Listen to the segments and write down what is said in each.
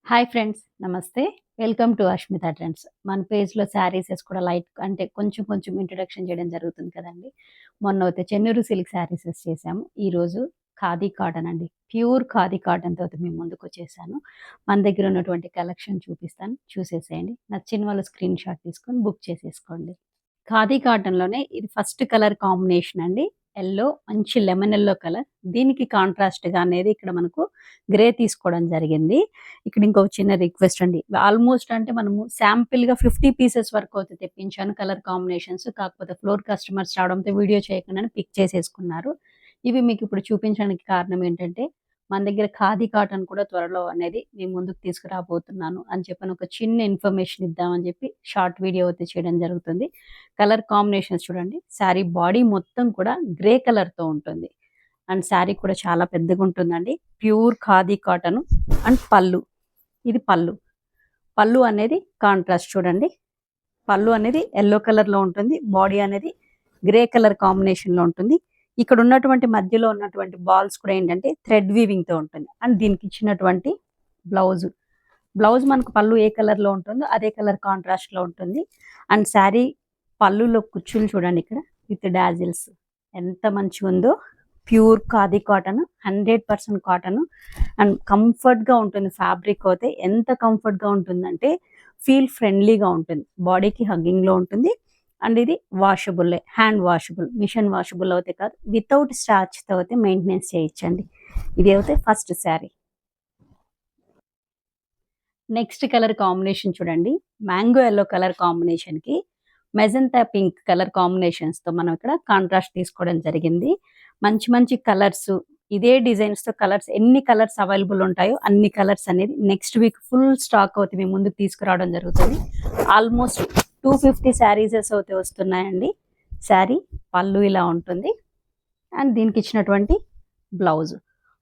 Hi friends, నమస్తే. Welcome to Ashmita trends. మన పేజ్‌లో శారీసెస్ కూడా లైట్ అంటే కొంచెం ఇంట్రొడక్షన్ చేయడం జరుగుతుంది కదండీ. మొన్నైతే చెన్నూరు సిల్క్ శారీసెస్ చేశాము. ఈరోజు ఖాదీ కాటన్ అండి. ప్యూర్ ఖాదీ కాటన్‌తో మీ ముందుకొచ్చేసాను. మన దగ్గర ఉన్నటువంటి కలెక్షన్ చూపిస్తాను. చూసేసేయండి. నచ్చిన వాళ్ళు స్క్రీన్ షాట్ తీసుకొని బుక్ చేసేసుకోండి. ఖాదీ కాటన్‌లోనే ఇది ఫస్ట్ కలర్ కాంబినేషన్ అండి. యెల్లో, మంచి లెమన్ యెల్లో కలర్. దీనికి కాంట్రాస్ట్‌గా అనేది ఇక్కడ మనకు గ్రే తీసుకోవడం జరిగింది. ఇక్కడ ఇంకొక చిన్న రిక్వెస్ట్ అండి. ఆల్మోస్ట్ అంటే మనము శాంపిల్‌గా 50 పీసెస్ వరకు అయితే తెప్పించాను కలర్ కాంబినేషన్స్. కాకపోతే ఫ్లోర్ కస్టమర్స్ రావడంతో వీడియో చేయకుండానే పిక్ చేసేసుకున్నారు. ఇవి మీకు ఇప్పుడు చూపించడానికి కారణం ఏంటంటే, మన దగ్గర ఖాదీ కాటన్ కూడా త్వరలో అనేది మీ ముందుకు తీసుకురాబోతున్నాను అని చెప్పని ఒక చిన్న ఇన్ఫర్మేషన్ ఇద్దామని చెప్పి షార్ట్ వీడియో అయితే చేయడం జరుగుతుంది. కలర్ కాంబినేషన్స్ చూడండి. శారీ బాడీ మొత్తం కూడా గ్రే కలర్‌తో ఉంటుంది. అండ్ శారీ కూడా చాలా పెద్దగా ఉంటుందండి. ప్యూర్ ఖాదీ కాటన్ అండ్ పళ్ళు. ఇది పళ్ళు. పళ్ళు అనేది కాంట్రాస్ట్ చూడండి. పళ్ళు అనేది యెల్లో కలర్‌లో ఉంటుంది. బాడీ అనేది గ్రే కలర్ కాంబినేషన్‌లో ఉంటుంది. ఇక్కడ ఉన్నటువంటి మధ్యలో ఉన్నటువంటి బాల్స్ కూడా ఏంటంటే థ్రెడ్ వీవింగ్‌తో ఉంటుంది. అండ్ దీనికి ఇచ్చినటువంటి బ్లౌజ్. బ్లౌజ్ మనకు పళ్ళు ఏ కలర్‌లో ఉంటుందో అదే కలర్ కాంట్రాస్ట్‌లో ఉంటుంది. అండ్ శారీ పళ్ళులో కుచ్చులు చూడండి ఇక్కడ విత్ డాజిల్స్. ఎంత మంచిగుందో. Pure khadi cotton, 100% cotton and కంఫర్ట్‌గా ఉంటుంది. ఫ్యాబ్రిక్ అయితే ఎంత కంఫర్ట్‌గా ఉంటుందంటే ఫీల్ ఫ్రెండ్లీగా ఉంటుంది. బాడీకి హగ్గింగ్‌లో ఉంటుంది. అండ్ ఇది వాషబుల్లే, హ్యాండ్ వాషబుల్, మిషన్ వాషబుల్ అయితే కాదు. వితౌట్ స్టార్చ్‌తో అయితే మెయింటెనెన్స్ చేయొచ్చండి. ఇది అయితే first sari. Next colour combination చూడండి. మ్యాంగో యెల్లో కలర్ కాంబినేషన్‌కి మెజంతా పింక్ కలర్ కాంబినేషన్స్‌తో మనం ఇక్కడ కాంట్రాస్ట్ తీసుకోవడం జరిగింది. మంచి కలర్స్ ఇదే డిజైన్స్‌తో కలర్స్ ఎన్ని కలర్స్ అవైలబుల్ ఉంటాయో అన్ని కలర్స్ అనేది నెక్స్ట్ వీక్ ఫుల్ స్టాక్ అవుతే మీ ముందుకు తీసుకురావడం జరుగుతుంది. ఆల్మోస్ట్ 250 శారీసెస్ అయితే వస్తున్నాయండి. శారీ పళ్ళు ఇలా ఉంటుంది. అండ్ దీనికి ఇచ్చినటువంటి బ్లౌజ్.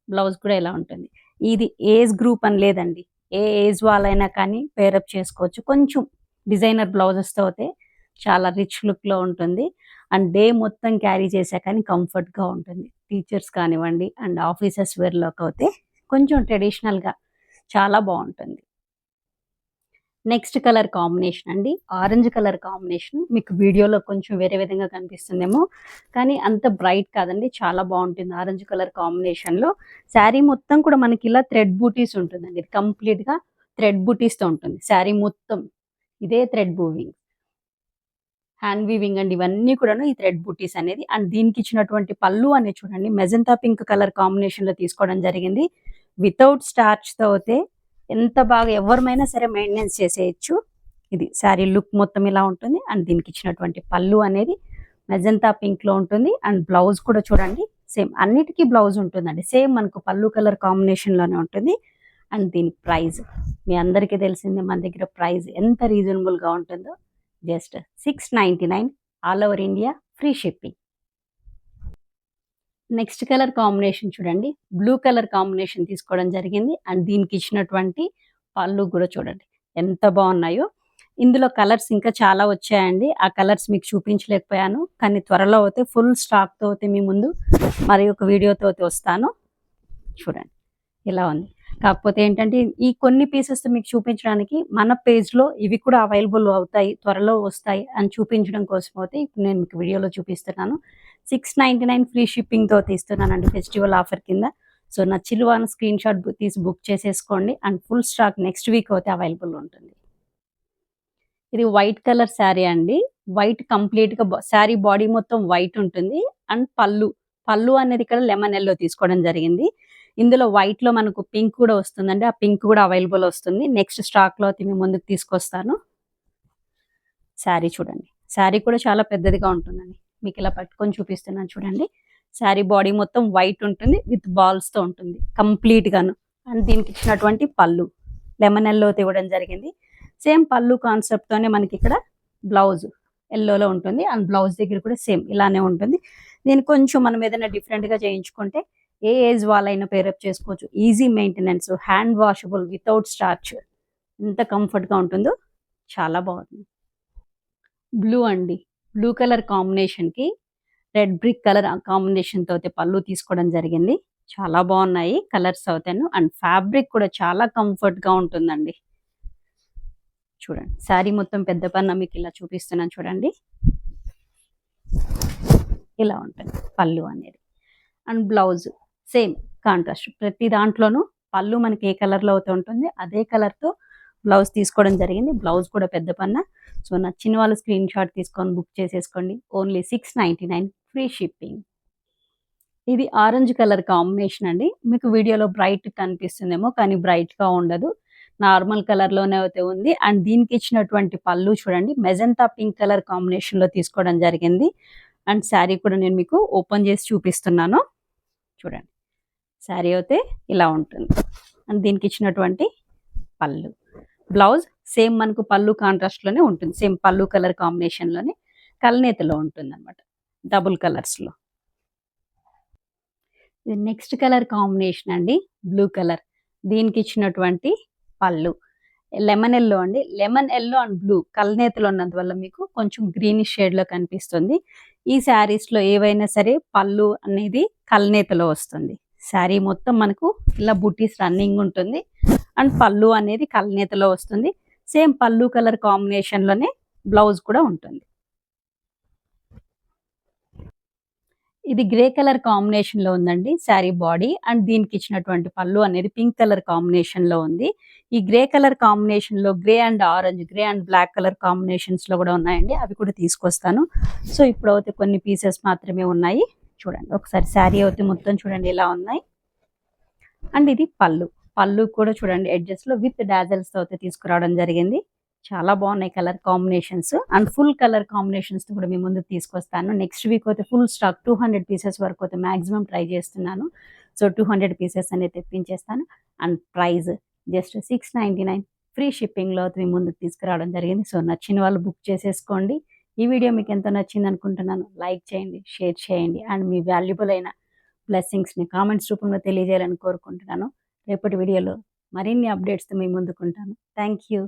బ్లౌజ్ కూడా ఇలా ఉంటుంది. ఇది ఏజ్ గ్రూప్ అని లేదండి. ఏ ఏజ్ వాళ్ళైనా కానీ పేరప్ చేసుకోవచ్చు. కొంచెం డిజైనర్ బ్లౌజెస్‌తో అయితే చాలా రిచ్ లుక్‌లో ఉంటుంది. అండ్ డే మొత్తం క్యారీ చేసా కానీ కంఫర్ట్‌గా ఉంటుంది. టీచర్స్ కానివ్వండి అండ్ ఆఫీసెస్ వేర్‌లోకి అయితే కొంచెం ట్రెడిషనల్‌గా చాలా బావుంటుంది. నెక్స్ట్ కలర్ కాంబినేషన్ అండి. Orange colour combination. మీకు వీడియోలో కొంచెం వేరే విధంగా కనిపిస్తుందేమో. కానీ అంత బ్రైట్ కాదండి. చాలా బావుంటుంది ఆరెంజ్ కలర్ కాంబినేషన్‌లో. శారీ మొత్తం కూడా మనకి ఇలా థ్రెడ్ బూటీస్ ఉంటుందండి. ఇది కంప్లీట్‌గా థ్రెడ్ బూటీస్‌తో ఉంటుంది. శారీ మొత్తం ఇదే థ్రెడ్ వీవింగ్. హ్యాండ్ వీవింగ్ అండి. ఇవన్నీ కూడాను ఈ థ్రెడ్ బూటీస్ అనేది. అండ్ దీనికి ఇచ్చినటువంటి పళ్ళు అనేది చూడండి. మెజంతా పింక్ కలర్ కాంబినేషన్‌లో తీసుకోవడం జరిగింది. వితౌట్ స్టార్చ్‌తో అయితే ఎంత బాగా ఎవరిమైనా సరే మెయింటెనెన్స్ చేసేయొచ్చు. ఇది శారీ లుక్ మొత్తం ఇలా ఉంటుంది. అండ్ దీనికి ఇచ్చినటువంటి పళ్ళు అనేది మెజంతా పింక్‌లో ఉంటుంది. అండ్ బ్లౌజ్ కూడా చూడండి సేమ్ అన్నిటికీ బ్లౌజ్ ఉంటుందండి. సేమ్ మనకు పళ్ళు కలర్ కాంబినేషన్‌లోనే ఉంటుంది. అండ్ దీని ప్రైస్ మీ అందరికీ తెలిసిందే మన దగ్గర ప్రైస్ ఎంత రీజనబుల్‌గా ఉంటుందో. Just 699 all over India, free shipping. Next colour combination చూడండి. బ్లూ కలర్ కాంబినేషన్ తీసుకోవడం జరిగింది. అండ్ దీనికి ఇచ్చినటువంటి పళ్ళు కూడా చూడండి ఎంత బాగున్నాయో. ఇందులో కలర్స్ ఇంకా చాలా వచ్చాయండి. ఆ కలర్స్ మీకు చూపించలేకపోయాను. కానీ త్వరలో అయితే ఫుల్ స్టాక్‌తో అయితే మీ ముందు మరి ఒక వీడియోతో అయితే వస్తాను. చూడండి ఇలా ఉంది. కాకపోతే ఏంటంటే ఈ కొన్ని పీసెస్ మీకు చూపించడానికి మన పేజ్‌లో ఇవి కూడా అవైలబుల్ అవుతాయి. త్వరలో వస్తాయి అని చూపించడం కోసం అయితే ఇప్పుడు నేను మీకు వీడియోలో చూపిస్తున్నాను. 699 ఫ్రీ షిప్పింగ్‌తో ఇస్తున్నానండి ఫెస్టివల్ ఆఫర్ కింద. సో నచ్చిన వాళ్ళు స్క్రీన్ షాట్ తీసి బుక్ చేసేసుకోండి. And full stock next week అయితే అవైలబుల్ ఉంటుంది. ఇది వైట్ కలర్ శారీ అండి. వైట్ కంప్లీట్‌గా శారీ బాడీ మొత్తం వైట్ ఉంటుంది. అండ్ పళ్ళు అనేది ఇక్కడ లెమన్ యెల్లో తీసుకోవడం జరిగింది. ఇందులో వైట్‌లో మనకు పింక్ కూడా వస్తుందండి. ఆ పింక్ కూడా అవైలబుల్ వస్తుంది. నెక్స్ట్ స్టాక్‌లో అయితే మీ ముందుకు తీసుకొస్తాను. శారీ చూడండి. శారీ కూడా చాలా పెద్దదిగా ఉంటుందండి. మీకు ఇలా పట్టుకొని చూపిస్తున్నాను చూడండి. శారీ బాడీ మొత్తం వైట్ ఉంటుంది. విత్ బాల్స్‌తో ఉంటుంది కంప్లీట్‌గాను. అండ్ దీనికి ఇచ్చినటువంటి పళ్ళు లెమన్ యెల్లోతో ఇవ్వడం జరిగింది. సేమ్ పళ్ళు కాన్సెప్ట్‌తోనే మనకి ఇక్కడ బ్లౌజ్ యెల్లోలో ఉంటుంది. అండ్ బ్లౌజ్ దగ్గర కూడా సేమ్ ఇలానే ఉంటుంది. దీన్ని కొంచెం మనం ఏదైనా డిఫరెంట్‌గా చేయించుకుంటే ఏ ఏజ్ వాళ్ళైనా పేరప్ చేసుకోవచ్చు. Easy maintenance, hand washable, without starch. ఎంత కంఫర్ట్‌గా ఉంటుందో చాలా బాగుంది. బ్లూ అండి. బ్లూ కలర్ కాంబినేషన్‌కి రెడ్ బ్రిక్ కలర్ కాంబినేషన్‌తో అయితే పళ్ళు తీసుకోవడం జరిగింది. చాలా బాగున్నాయి కలర్స్ అవుతాను. అండ్ ఫ్యాబ్రిక్ కూడా చాలా కంఫర్ట్గా ఉంటుందండి. చూడండి శారీ మొత్తం పెద్ద పన్న మీకు ఇలా చూపిస్తున్నాను చూడండి. ఇలా ఉంటుంది పళ్ళు అనేది. And blouse same contrast. ప్రతి దాంట్లోనూ పళ్ళు మనకి ఏ కలర్లో అయితే ఉంటుంది అదే కలర్తో బ్లౌజ్ తీసుకోవడం జరిగింది. బ్లౌజ్ కూడా పెద్ద పన్న. సో నచ్చిన వాళ్ళు స్క్రీన్ షాట్ తీసుకొని బుక్ చేసేసుకోండి. Only 699 free shipping. ఇది ఆరెంజ్ కలర్ కాంబినేషన్ అండి. మీకు వీడియోలో బ్రైట్ కనిపిస్తుందేమో కానీ బ్రైట్గా ఉండదు. నార్మల్ కలర్లోనే అయితే ఉంది. అండ్ దీనికి ఇచ్చినటువంటి పళ్ళు చూడండి మెజంతా పింక్ కలర్ కాంబినేషన్లో తీసుకోవడం జరిగింది. అండ్ శారీ కూడా నేను మీకు ఓపెన్ చేసి చూపిస్తున్నాను చూడండి. శారీ అయితే ఇలా ఉంటుంది. అండ్ దీనికి ఇచ్చినటువంటి పళ్ళు. బ్లౌజ్ సేమ్ మనకు పళ్ళు కాంట్రాస్ట్లోనే ఉంటుంది. సేమ్ పళ్ళు కలర్ కాంబినేషన్లోనే కల్నేతలో ఉంటుంది అనమాట, డబుల్ కలర్స్లో. ఇది నెక్స్ట్ కలర్ కాంబినేషన్ అండి, బ్లూ కలర్. దీనికి ఇచ్చినటువంటి పళ్ళు లెమన్ ఎల్లో అండి. లెమన్ ఎల్లో అండ్ బ్లూ కల్నేతలో ఉన్నందువల్ల మీకు కొంచెం గ్రీనిష్ షేడ్లో కనిపిస్తుంది. ఈ శారీస్లో ఏవైనా సరే పళ్ళు అనేది కల్నేతలో వస్తుంది. శారీ మొత్తం మనకు ఇలా బుటీస్ రన్నింగ్ ఉంటుంది. అండ్ పళ్ళు అనేది కల్నేతలో వస్తుంది. సేమ్ పళ్ళు కలర్ కాంబినేషన్లోనే బ్లౌజ్ కూడా ఉంటుంది. ఇది గ్రే కలర్ కాంబినేషన్లో ఉందండి శారీ బాడీ. అండ్ దీనికి ఇచ్చినటువంటి పళ్ళు అనేది పింక్ కలర్ కాంబినేషన్లో ఉంది. ఈ గ్రే కలర్ కాంబినేషన్లో grey and orange, grey and black colour కాంబినేషన్స్లో కూడా ఉన్నాయండి. అవి కూడా తీసుకొస్తాను. సో ఇప్పుడు అయితే కొన్ని పీసెస్ మాత్రమే ఉన్నాయి. చూడండి ఒకసారి శారీ అయితే మొత్తం చూడండి ఎలా ఉన్నాయి. అండ్ ఇది పళ్ళు. పళ్ళు కూడా చూడండి ఎడ్జెస్లో విత్ డాజల్స్తో అయితే తీసుకురావడం జరిగింది. చాలా బాగున్నాయి colour combinations. And full colour combinations కూడా మీ ముందుకు తీసుకొస్తాను. నెక్స్ట్ వీక్ అయితే ఫుల్ స్టాక్ 200 పీసెస్ వరకు అయితే మ్యాక్సిమం ట్రై చేస్తున్నాను. సో 200 పీసెస్ అనేది తెప్పించేస్తాను. అండ్ ప్రైస్ జస్ట్ 699 ఫ్రీ షిప్పింగ్లో అయితే మీ ముందుకు తీసుకురావడం జరిగింది. సో నచ్చిన వాళ్ళు బుక్ చేసేసుకోండి. ఈ వీడియో మీకు ఎంతో నచ్చింది అనుకుంటున్నాను. లైక్ చేయండి, షేర్ చేయండి. అండ్ మీ వాల్యుబుల్ అయిన బ్లెస్సింగ్స్ని కామెంట్స్ రూపంలో తెలియజేయాలని కోరుకుంటున్నాను. రేపటి వీడియోలో మరిన్ని అప్డేట్స్తో మీ ముందుకుంటాను. Thank you.